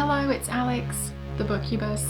Hello, it's Alex, the Bookubus.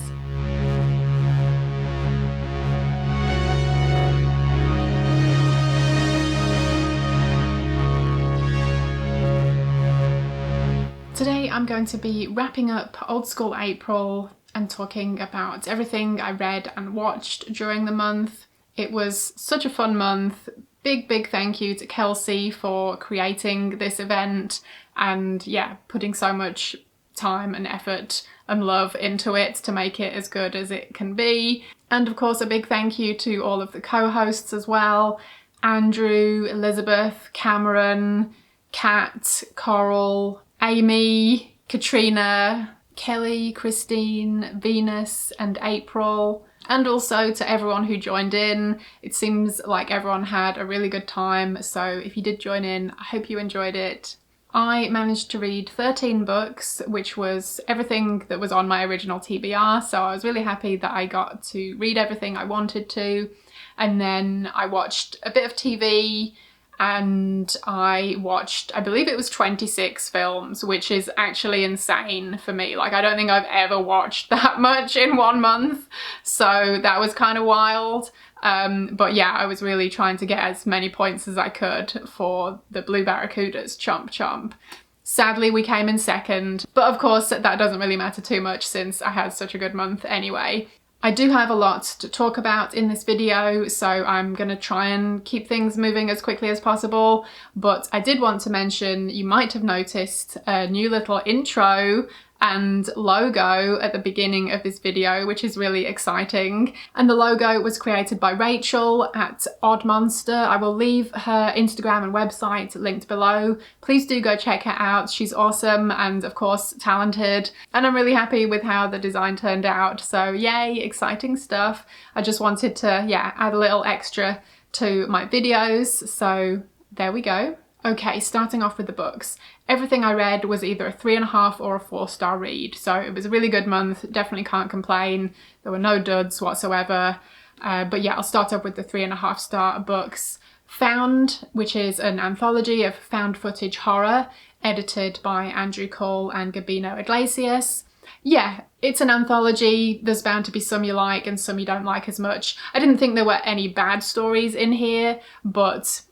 Today I'm going to be wrapping up Old School April and talking about everything I read and watched during the month. It was such a fun month. Big thank you to Kelsey for creating this event and putting so much time and effort and love into it to make it as good as it can be. And of course a big thank you to all of the co-hosts as well. Andrew, Elizabeth, Cameron, Kat, Coral, Amy, Katrina, Kelly, Christine, Venus and April. And also to everyone who joined in. It seems like everyone had a really good time, so if you did join in, I hope you enjoyed it. I managed to read 13 books, which was everything that was on my original TBR, so I was really happy that I got to read everything I wanted to. And then I watched a bit of TV, and I watched, I believe it was 26 films, which is actually insane for me. Like, I don't think I've ever watched that much in 1 month, so that was kind of wild. But yeah, I was really trying to get as many points as I could for the Blue Barracudas, chomp chomp. Sadly, we came in second, but of course that doesn't really matter too much since I had such a good month anyway. I do have a lot to talk about in this video, so I'm gonna try and keep things moving as quickly as possible, but I did want to mention, you might have noticed a new little intro and logo at the beginning of this video, which is really exciting. And the logo was created by Rachel at Odd Monster. I will leave her Instagram and website linked below. Please do go check her out. She's awesome and of course talented. And I'm really happy with how the design turned out. So yay, exciting stuff. I just wanted to, add a little extra to my videos. So there we go. Okay, starting off with the books. Everything I read was either a 3.5 or a 4-star read, so it was a really good month, definitely can't complain. There were no duds whatsoever, but yeah, I'll start off with the 3.5-star books. Found, which is an anthology of found footage horror, edited by Andrew Cole and Gabino Iglesias. Yeah, it's an anthology. There's bound to be some you like and some you don't like as much. I didn't think there were any bad stories in here, but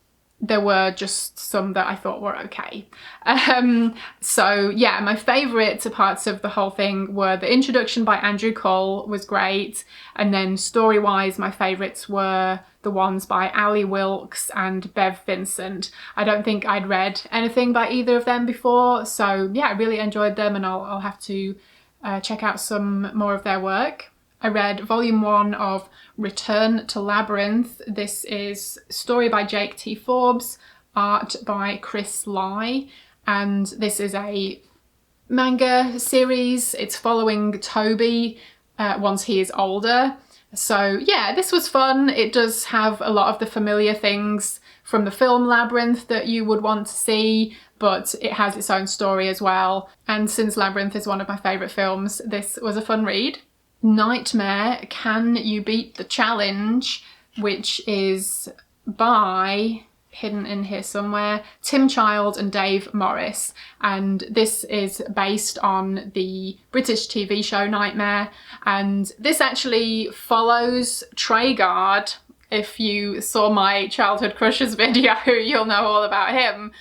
there were just some that I thought were okay. So yeah, my favourite parts of the whole thing were the introduction by Andrew Cole was great, and then story-wise my favourites were the ones by Ali Wilkes and Bev Vincent. I don't think I'd read anything by either of them before, so yeah, I really enjoyed them, and I'll have to check out some more of their work. I read volume 1 of Return to Labyrinth. This is story by Jake T. Forbes, art by Chris Lai, and this is a manga series. It's following Toby once he is older. So yeah, this was fun. It does have a lot of the familiar things from the film Labyrinth that you would want to see, but it has its own story as well. And since Labyrinth is one of my favourite films, this was a fun read. Nightmare, Can You Beat the Challenge, which is by, hidden in here somewhere, Tim Child and Dave Morris, and this is based on the British TV show Nightmare, and this actually follows Treguard. If you saw my childhood crushes video, you'll know all about him.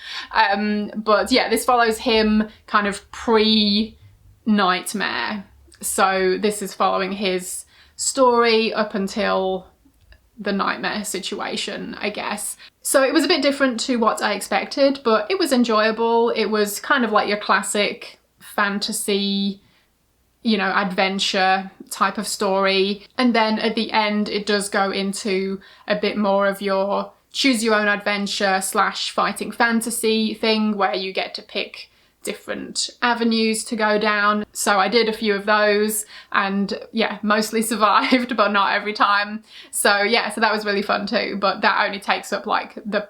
But yeah, this follows him kind of pre-Nightmare. So this is following his story up until the Nightmare situation, I guess. So it was a bit different to what I expected, but it was enjoyable. It was kind of like your classic fantasy, adventure type of story. And then at the end, it does go into a bit more of your choose your own adventure / fighting fantasy thing, where you get to pick different avenues to go down. So I did a few of those and yeah, mostly survived, but not every time. So yeah, so that was really fun too, but that only takes up like the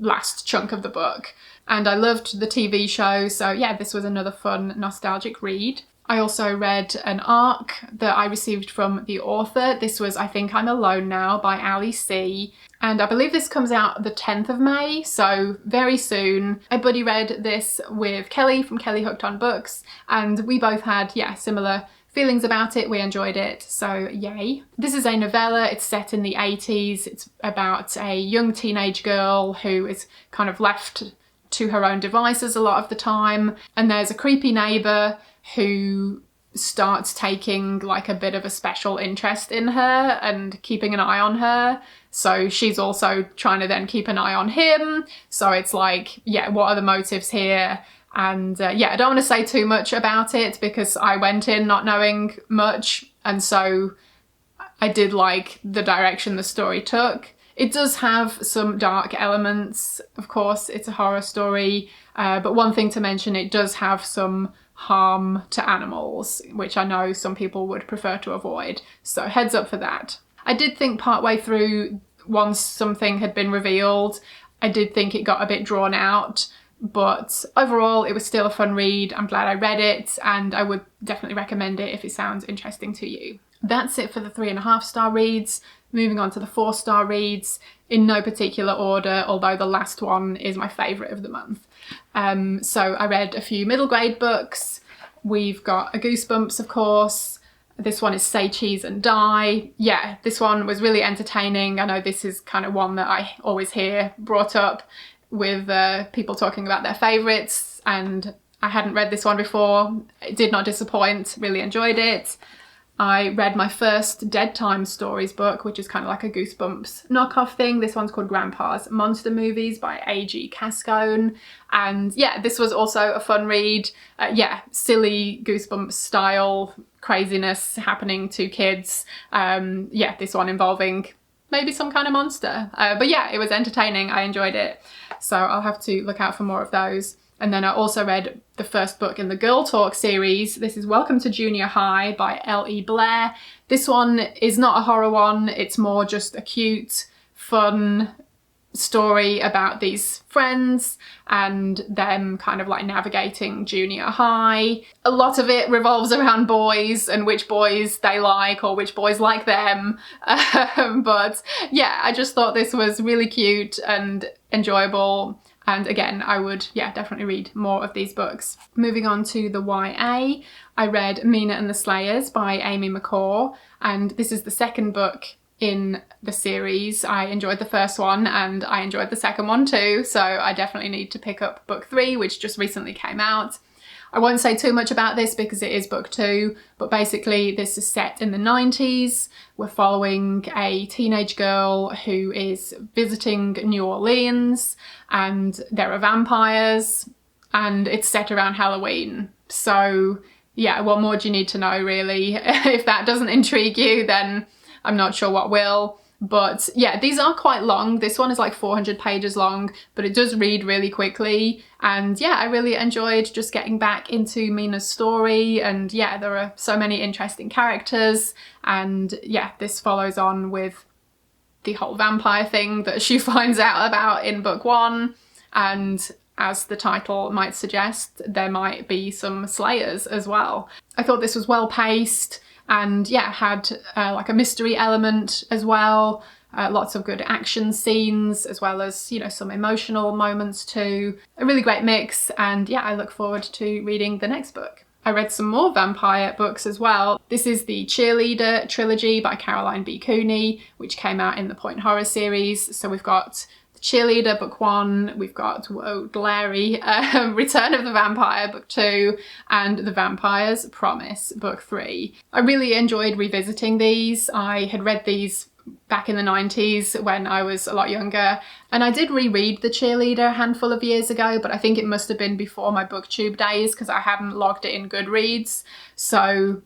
last chunk of the book. And I loved the TV show, so yeah, this was another fun nostalgic read. I also read an ARC that I received from the author. This was I Think I'm Alone Now by Ali C. And I believe this comes out the 10th of May, so very soon. A buddy read this with Kelly from Kelly Hooked on Books, and we both had, yeah, similar feelings about it. We enjoyed it, so yay. This is a novella. It's set in the 80s. It's about a young teenage girl who is kind of left to her own devices a lot of the time, and there's a creepy neighbour who starts taking like a bit of a special interest in her and keeping an eye on her. So she's also trying to then keep an eye on him. So it's like, yeah, what are the motives here? And yeah, I don't want to say too much about it because I went in not knowing much, and so I did like the direction the story took. It does have some dark elements, of course, it's a horror story, but one thing to mention, it does have some harm to animals, which I know some people would prefer to avoid, so heads up for that. I did think partway through, once something had been revealed, I did think it got a bit drawn out, but overall it was still a fun read. I'm glad I read it, and I would definitely recommend it if it sounds interesting to you. That's it for the 3.5-star reads. Moving on to the 4-star reads, in no particular order, although the last one is my favourite of the month. So I read a few middle grade books. We've got a Goosebumps, of course. This one is Say Cheese and Die. Yeah, this one was really entertaining. I know this is kind of one that I always hear brought up with people talking about their favourites, and I hadn't read this one before. It did not disappoint, really enjoyed it. I read my first Dead Time Stories book, which is kind of like a Goosebumps knockoff thing. This one's called Grandpa's Monster Movies by A.G. Cascone. And yeah, this was also a fun read. Yeah, silly Goosebumps style craziness happening to kids. Yeah, this one involving maybe some kind of monster. But yeah, it was entertaining. I enjoyed it. So I'll have to look out for more of those. And then I also read the first book in the Girl Talk series. This is Welcome to Junior High by L.E. Blair. This one is not a horror one. It's more just a cute, fun story about these friends and them kind of like navigating junior high. A lot of it revolves around boys and which boys they like or which boys like them. But yeah, I just thought this was really cute and enjoyable. And again, I would, yeah, definitely read more of these books. Moving on to the YA, I read Mina and the Slayers by Amy McCaw, and this is the second book in the series. I enjoyed the first one and I enjoyed the second one too, so I definitely need to pick up book 3, which just recently came out. I won't say too much about this because it is book 2, but basically this is set in the 90s. We're following a teenage girl who is visiting New Orleans, and there are vampires, and it's set around Halloween. So yeah, what more do you need to know really? If that doesn't intrigue you, then I'm not sure what will. But yeah, these are quite long. This one is like 400 pages long, but it does read really quickly. And yeah, I really enjoyed just getting back into Mina's story. And yeah, there are so many interesting characters. And yeah, this follows on with the whole vampire thing that she finds out about in book 1. And as the title might suggest, there might be some slayers as well. I thought this was well paced. And yeah, had like a mystery element as well, lots of good action scenes, as well as, you know, some emotional moments too. A really great mix, and yeah, I look forward to reading the next book. I read some more vampire books as well. This is the Cheerleader trilogy by Caroline B. Cooney, which came out in the Point Horror series. So we've got Cheerleader book 1, we've got, whoa, glary, Return of the Vampire book 2, and The Vampire's Promise book 3. I really enjoyed revisiting these. I had read these back in the 90s when I was a lot younger, and I did reread The Cheerleader a handful of years ago, but I think it must have been before my booktube days because I hadn't logged it in Goodreads, so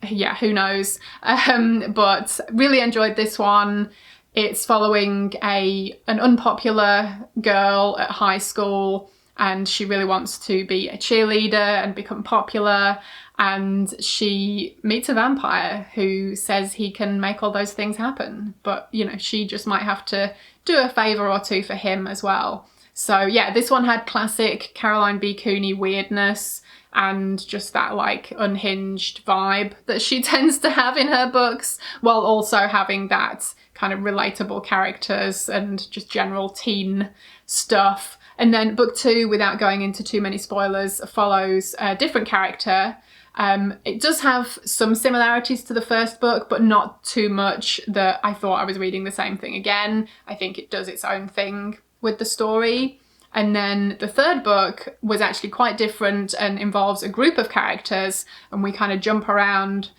yeah, who knows. But really enjoyed this one. It's following an unpopular girl at high school, and she really wants to be a cheerleader and become popular, and she meets a vampire who says he can make all those things happen, but you know, she just might have to do a favour or two for him as well. So yeah, this one had classic Caroline B. Cooney weirdness, and just that like unhinged vibe that she tends to have in her books, while also having that kind of relatable characters and just general teen stuff. And then book 2, without going into too many spoilers, follows a different character. It does have some similarities to the first book, but not too much that I thought I was reading the same thing again. I think it does its own thing with the story. And then the third book was actually quite different and involves a group of characters, and we kind of jump around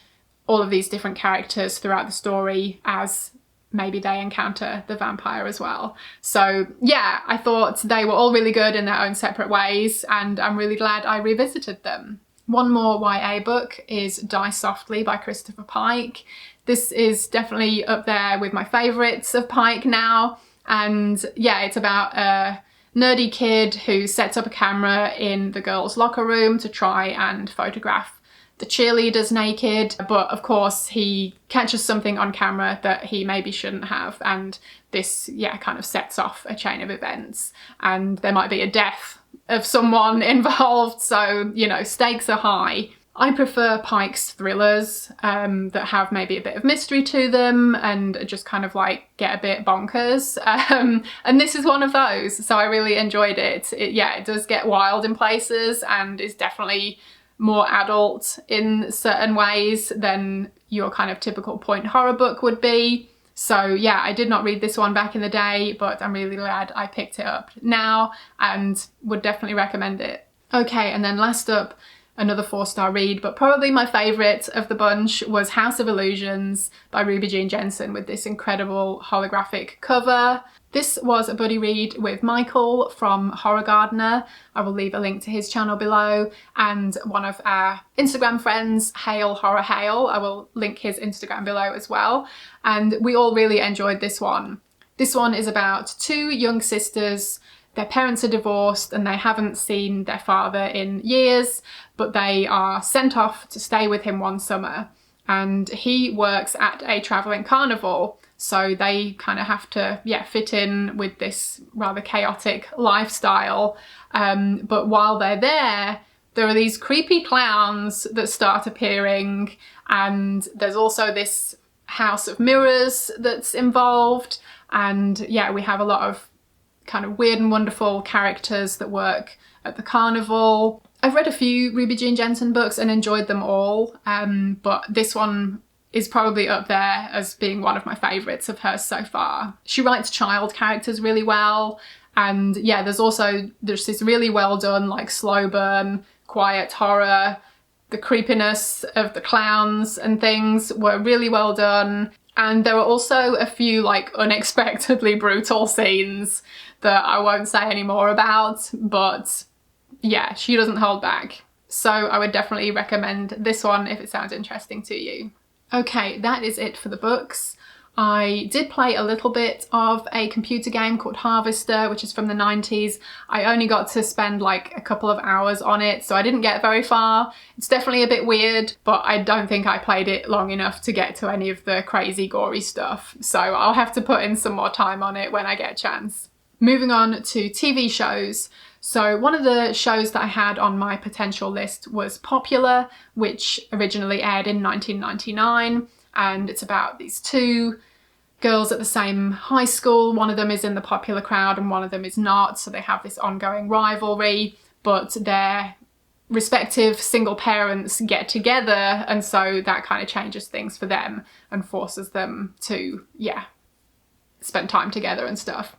all of these different characters throughout the story as maybe they encounter the vampire as well. So yeah, I thought they were all really good in their own separate ways, and I'm really glad I revisited them. One more YA book is Die Softly by Christopher Pike. This is definitely up there with my favourites of Pike now. And yeah, it's about a nerdy kid who sets up a camera in the girls' locker room to try and photograph the cheerleaders naked. But of course he catches something on camera that he maybe shouldn't have. And this, yeah, kind of sets off a chain of events. And there might be a death of someone involved, so, you know, stakes are high. I prefer Pike's thrillers that have maybe a bit of mystery to them and just kind of like get a bit bonkers. And this is one of those, so I really enjoyed it. Yeah, it does get wild in places and is definitely more adult in certain ways than your kind of typical point horror book would be. So yeah, I did not read this one back in the day, but I'm really glad I picked it up now and would definitely recommend it. Okay, and then last up, another 4-star read, but probably my favourite of the bunch was House of Illusions by Ruby Jean Jensen, with this incredible holographic cover. This was a buddy read with Michael from Horror Gardener. I will leave a link to his channel below, and one of our Instagram friends, Hale Horror Hale. I will link his Instagram below as well. And we all really enjoyed this one. This one is about 2 young sisters. Their parents are divorced and they haven't seen their father in years, but they are sent off to stay with him one summer. And he works at a travelling carnival, so they kind of have to, yeah, fit in with this rather chaotic lifestyle. But while they're there are these creepy clowns that start appearing, and there's also this house of mirrors that's involved. And yeah, we have a lot of kind of weird and wonderful characters that work at the carnival. I've read a few Ruby Jean Jensen books and enjoyed them all, but this one is probably up there as being one of my favourites of hers so far. She writes child characters really well, and yeah, there's this really well done like slow burn, quiet horror. The creepiness of the clowns and things were really well done. And there were also a few like unexpectedly brutal scenes that I won't say any more about, but yeah, she doesn't hold back. So I would definitely recommend this one if it sounds interesting to you. Okay, that is it for the books. I did play a little bit of a computer game called Harvester, which is from the 90s. I only got to spend like a couple of hours on it, so I didn't get very far. It's definitely a bit weird, but I don't think I played it long enough to get to any of the crazy gory stuff. So I'll have to put in some more time on it when I get a chance. Moving on to TV shows. So one of the shows that I had on my potential list was Popular, which originally aired in 1999. And it's about these 2 girls at the same high school. One of them is in the popular crowd and one of them is not, so they have this ongoing rivalry, but their respective single parents get together, and so that kind of changes things for them and forces them to, yeah, spend time together and stuff.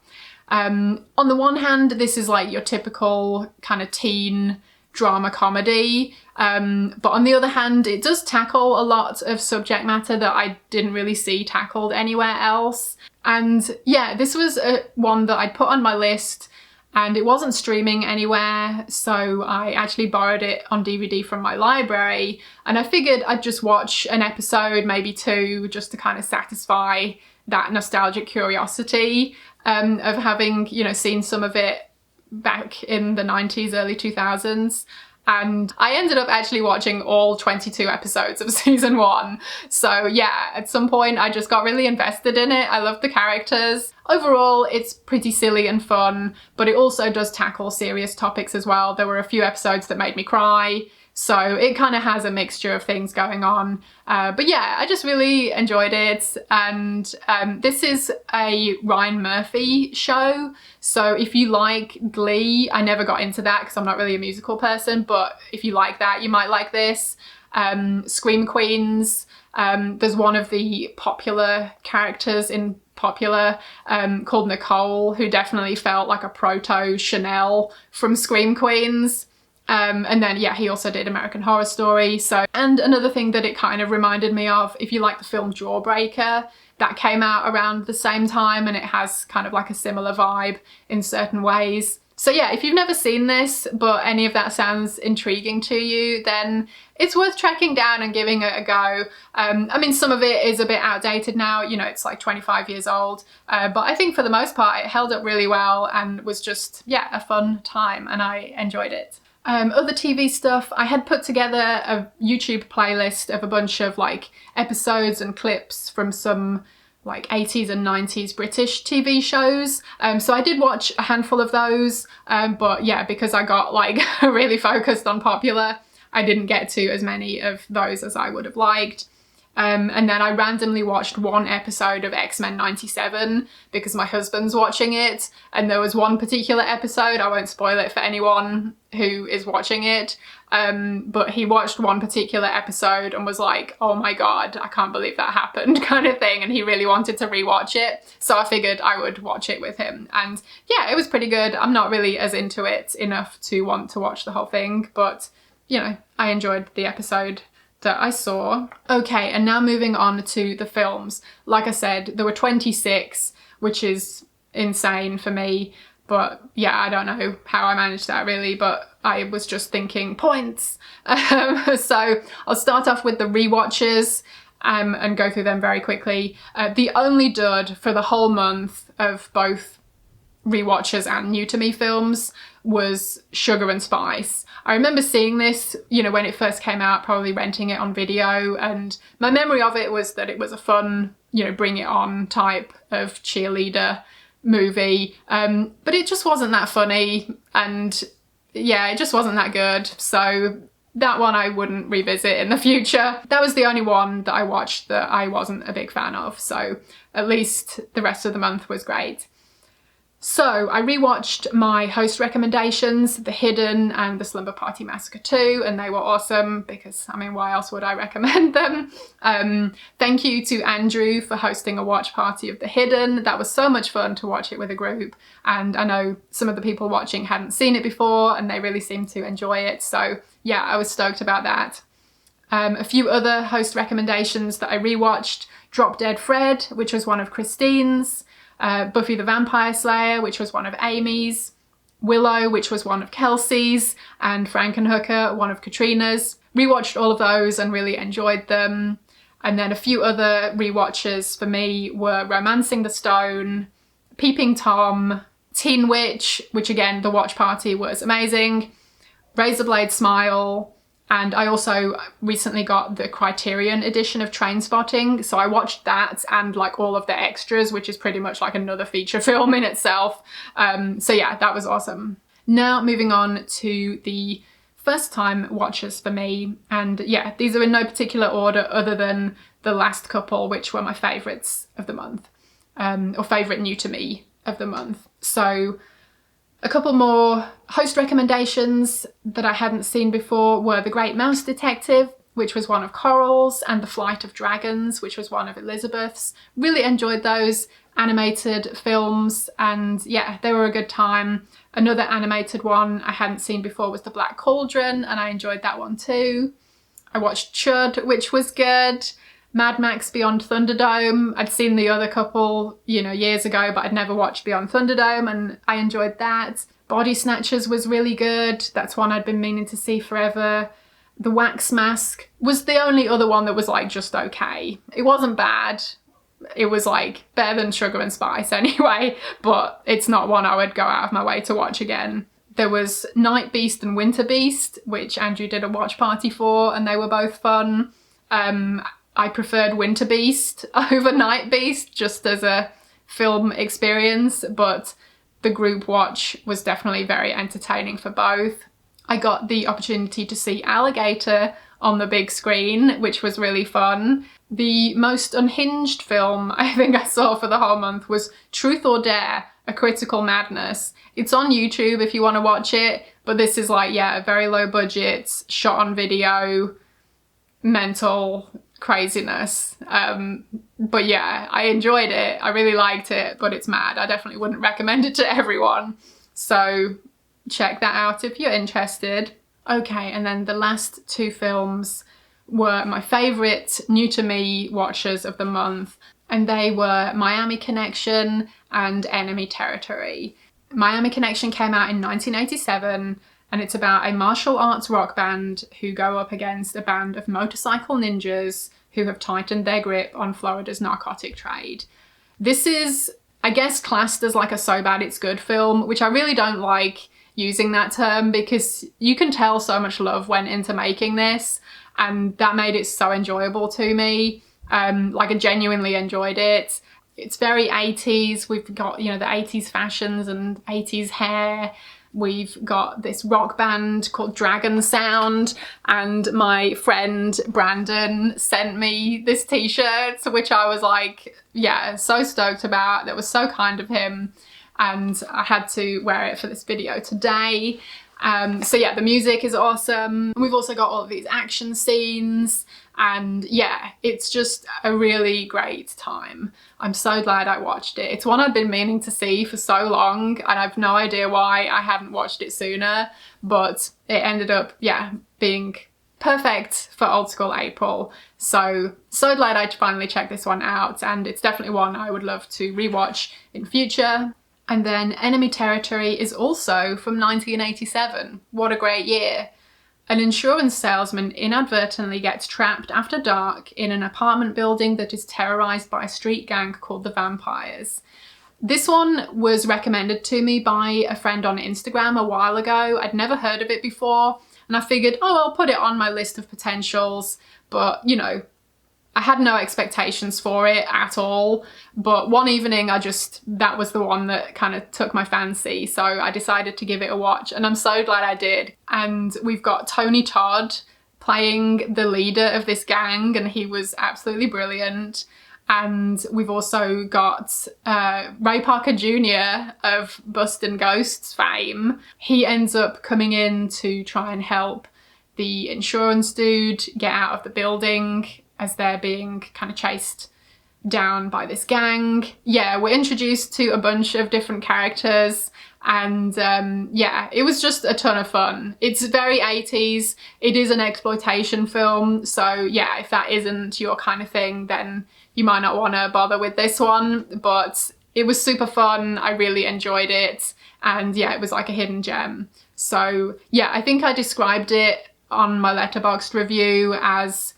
On the one hand, this is like your typical kind of teen drama comedy, but on the other hand, it does tackle a lot of subject matter that I didn't really see tackled anywhere else. And yeah, this was one that I'd put on my list, and it wasn't streaming anywhere, so I actually borrowed it on DVD from my library, and I figured I'd just watch an episode, maybe 2, just to kind of satisfy that nostalgic curiosity of having, you know, seen some of it back in the 90s, early 2000s. And I ended up actually watching all 22 episodes of season 1. So yeah, at some point I just got really invested in it. I loved the characters. Overall, it's pretty silly and fun, but it also does tackle serious topics as well. There were a few episodes that made me cry. So it kind of has a mixture of things going on. But yeah, I just really enjoyed it. And this is a Ryan Murphy show. So if you like Glee, I never got into that because I'm not really a musical person, but if you like that, you might like this. Scream Queens. There's one of the popular characters in Popular called Nicole, who definitely felt like a proto Chanel from Scream Queens. And then, yeah, he also did American Horror Story. So, and another thing that it kind of reminded me of, if you like the film Jawbreaker, that came out around the same time, and it has kind of like a similar vibe in certain ways. So yeah, if you've never seen this, but any of that sounds intriguing to you, then it's worth tracking down and giving it a go. I mean, some of it is a bit outdated now, you know, it's like 25 years old, but I think for the most part, it held up really well and was just, yeah, a fun time, and I enjoyed it. Other TV stuff, I had put together a YouTube playlist of a bunch of like episodes and clips from some like 80s and 90s British TV shows. So I did watch a handful of those, but yeah, because I got like really focused on Popular, I didn't get to as many of those as I would have liked. And then I randomly watched one episode of X-Men 97 because my husband's watching it, and there was one particular episode, I won't spoil it for anyone who is watching it, but he watched one particular episode and was like, oh my god, I can't believe that happened, kind of thing, and he really wanted to rewatch it, so I figured I would watch it with him. And yeah, it was pretty good. I'm not really as into it enough to want to watch the whole thing, but you know, I enjoyed the episode that I saw. Okay, and now moving on to the films. Like I said, there were 26, which is insane for me, but yeah, I don't know how I managed that really, but I was just thinking points. So I'll start off with the rewatches and go through them very quickly. The only dud for the whole month of both rewatches and new to me films was Sugar and Spice. I remember seeing this, you know, when it first came out, probably renting it on video, and my memory of it was that it was a fun, you know, bring it on type of cheerleader movie, but it just wasn't that funny, and yeah, it just wasn't that good, so that one I wouldn't revisit in the future. That was the only one that I watched that I wasn't a big fan of, so at least the rest of the month was great. So I rewatched my host recommendations, The Hidden and The Slumber Party Massacre 2, and they were awesome because, I mean, why else would I recommend them? Thank you to Andrew for hosting a watch party of The Hidden. That was so much fun to watch it with a group, and I know some of the people watching hadn't seen it before and they really seemed to enjoy it, so yeah, I was stoked about that. A few other host recommendations that I rewatched: Drop Dead Fred, which was one of Christine's, Buffy the Vampire Slayer, which was one of Amy's, Willow, which was one of Kelsey's, and Frankenhooker, one of Katrina's. Rewatched all of those and really enjoyed them. And then a few other rewatches for me were Romancing the Stone, Peeping Tom, Teen Witch, which again, the watch party was amazing, Razorblade Smile, and I also recently got the Criterion edition of Trainspotting, so I watched that and like all of the extras, which is pretty much like another feature film in itself. So yeah, that was awesome. Now moving on to the first time watches for me, and yeah, these are in no particular order other than the last couple, which were my favourites of the month, or favourite new to me of the month. So a couple more host recommendations that I hadn't seen before were The Great Mouse Detective, which was one of Coral's, and The Flight of Dragons, which was one of Elizabeth's. Really enjoyed those animated films, and yeah, they were a good time. Another animated one I hadn't seen before was The Black Cauldron, and I enjoyed that one too. I watched Chud, which was good. Mad Max Beyond Thunderdome. I'd seen the other couple, you know, years ago, but I'd never watched Beyond Thunderdome, and I enjoyed that. Body Snatchers was really good. That's one I'd been meaning to see forever. The Wax Mask was the only other one that was like just okay. It wasn't bad. It was like better than Sugar and Spice anyway, but it's not one I would go out of my way to watch again. There was Night Beast and Winter Beast, which Andrew did a watch party for, and they were both fun. I preferred Winter Beast over Night Beast just as a film experience, but the group watch was definitely very entertaining for both. I got the opportunity to see Alligator on the big screen, which was really fun. The most unhinged film I think I saw for the whole month was Truth or Dare, A Critical Madness. It's on YouTube if you want to watch it, but this is like, yeah, a very low budget, shot on video, mental craziness. But yeah, I enjoyed it. I really liked it, but it's mad. I definitely wouldn't recommend it to everyone. So check that out if you're interested. Okay, and then the last two films were my favourite new to me watchers of the month, and they were Miami Connection and Enemy Territory. Miami Connection came out in 1987, and it's about a martial arts rock band who go up against a band of motorcycle ninjas who have tightened their grip on Florida's narcotic trade. This is, I guess, classed as like a so bad it's good film, which I really don't like using that term because you can tell so much love went into making this, and that made it so enjoyable to me. Like I genuinely enjoyed it. It's very 80s. We've got, you know, the 80s fashions and 80s hair. We've got this rock band called Dragon Sound, and my friend Brandon sent me this t-shirt, which I was like, yeah, so stoked about. That was so kind of him, and I had to wear it for this video today. So yeah, the music is awesome. We've also got all of these action scenes, and yeah, it's just a really great time. I'm so glad I watched it. It's one I'd been meaning to see for so long, and I've no idea why I hadn't watched it sooner, but it ended up, yeah, being perfect for old school April. So glad I finally checked this one out, and it's definitely one I would love to rewatch in future. And then Enemy Territory is also from 1987. What a great year. An insurance salesman inadvertently gets trapped after dark in an apartment building that is terrorized by a street gang called the Vampires. This one was recommended to me by a friend on Instagram a while ago. I'd never heard of it before, and I figured, oh, I'll put it on my list of potentials, but you know, I had no expectations for it at all, but one evening that was the one that kind of took my fancy, so I decided to give it a watch, and I'm so glad I did. And we've got Tony Todd playing the leader of this gang, and he was absolutely brilliant. And we've also got Ray Parker Jr. of Bustin' Ghosts fame. He ends up coming in to try and help the insurance dude get out of the building as they're being kind of chased down by this gang. Yeah, we're introduced to a bunch of different characters, and yeah, it was just a ton of fun. It's very 80s. It is an exploitation film, so yeah, if that isn't your kind of thing, then you might not want to bother with this one, but it was super fun. I really enjoyed it, and yeah, it was like a hidden gem. So yeah, I think I described it on my Letterboxd review as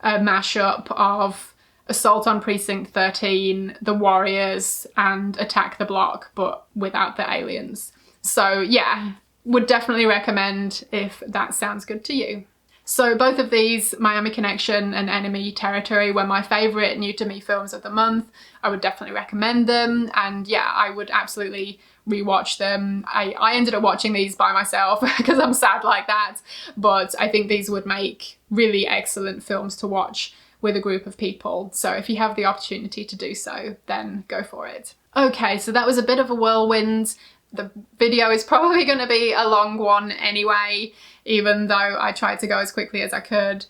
a mashup of Assault on Precinct 13, The Warriors, and Attack the Block, but without the aliens. So yeah, would definitely recommend if that sounds good to you. So both of these, Miami Connection and Enemy Territory, were my favourite new to me films of the month. I would definitely recommend them, and yeah, I would absolutely rewatch them. I ended up watching these by myself because I'm sad like that, but I think these would make really excellent films to watch with a group of people. So if you have the opportunity to do so, then go for it. Okay, so that was a bit of a whirlwind. The video is probably going to be a long one anyway, even though I tried to go as quickly as I could.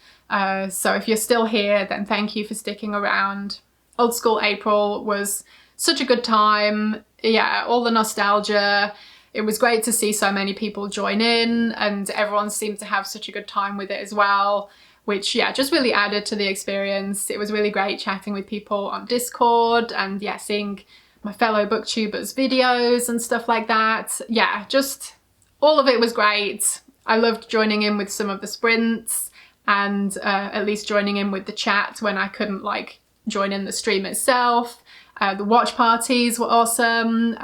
So if you're still here, then thank you for sticking around. Old School April was such a good time. Yeah, all the nostalgia. It was great to see so many people join in, and everyone seemed to have such a good time with it as well, which yeah, just really added to the experience. It was really great chatting with people on Discord, and yeah, seeing my fellow booktubers videos and stuff like that. Yeah, just all of it was great. I loved joining in with some of the sprints, and at least joining in with the chat when I couldn't like join in the stream itself. The watch parties were awesome.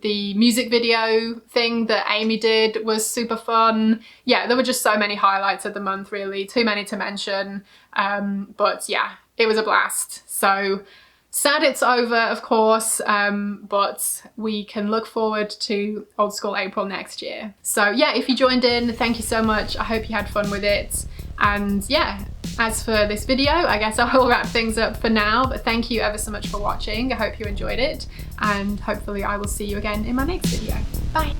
The music video thing that Amy did was super fun. Yeah, there were just so many highlights of the month, really. Too many to mention. But yeah, it was a blast. So Sad it's over, of course, but we can look forward to Old School April next year. So yeah, if you joined in, thank you so much. I hope you had fun with it. And yeah, as for this video, I guess I will wrap things up for now, but thank you ever so much for watching. I hope you enjoyed it, and hopefully I will see you again in my next video. Bye.